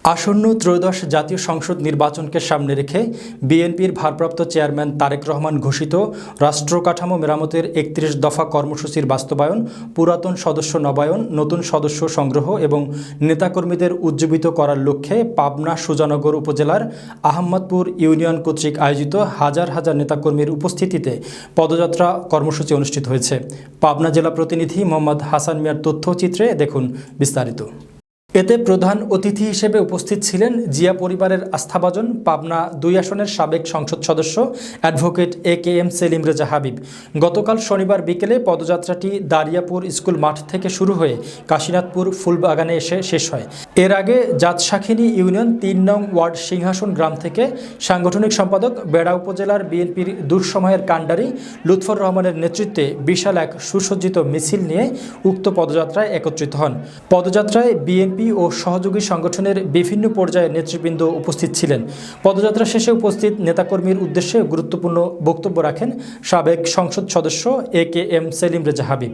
আসন্ন ত্রয়োদশ জাতীয় সংসদ নির্বাচনকে সামনে রেখে বিএনপির ভারপ্রাপ্ত চেয়ারম্যান তারেক রহমান ঘোষিত রাষ্ট্র কাঠামো মেরামতের ৩১ দফা কর্মসূচির বাস্তবায়ন, পুরাতন সদস্য নবায়ন, নতুন সদস্য সংগ্রহ এবং নেতাকর্মীদের উজ্জীবিত করার লক্ষ্যে পাবনা সুজানগর উপজেলার আহমদপুর ইউনিয়ন কর্তৃক আয়োজিত হাজার হাজার নেতাকর্মীর উপস্থিতিতে পদযাত্রা কর্মসূচি অনুষ্ঠিত হয়েছে। পাবনা জেলা প্রতিনিধি মোহাম্মদ হাসান মিয়ার তথ্যচিত্রে দেখুন বিস্তারিত। এতে প্রধান অতিথি হিসেবে উপস্থিত ছিলেন জিয়া পরিবারের আস্থাভাজন পাবনা ২ আসনের সাবেক সংসদ সদস্য অ্যাডভোকেট AKM সেলিম রেজা হাবিব। গতকাল শনিবার বিকেলে পদযাত্রাটি দারিয়াপুর স্কুল মাঠ থেকে শুরু হয়ে কাশীনাথপুর ফুলবাগানে এসে শেষ হয়। এর আগে জাতশাখিনী ইউনিয়ন ৩ নং ওয়ার্ড সিংহাসন গ্রাম থেকে সাংগঠনিক সম্পাদক বেড়া উপজেলার বিএনপির দুঃসময়ের কাণ্ডারি লুৎফর রহমানের নেতৃত্বে বিশাল এক সুসজ্জিত মিছিল নিয়ে উক্ত পদযাত্রায় একত্রিত হন। পদযাত্রায় বিএনপি ও সহযোগী সংগঠনের বিভিন্ন পর্যায়ের নেতৃবৃন্দ উপস্থিত ছিলেন। পদযাত্রা শেষে উপস্থিত নেতাকর্মীর উদ্দেশ্যে গুরুত্বপূর্ণ বক্তব্য রাখেন সাবেক সংসদ সদস্য AKM সেলিম রেজা হাবিব।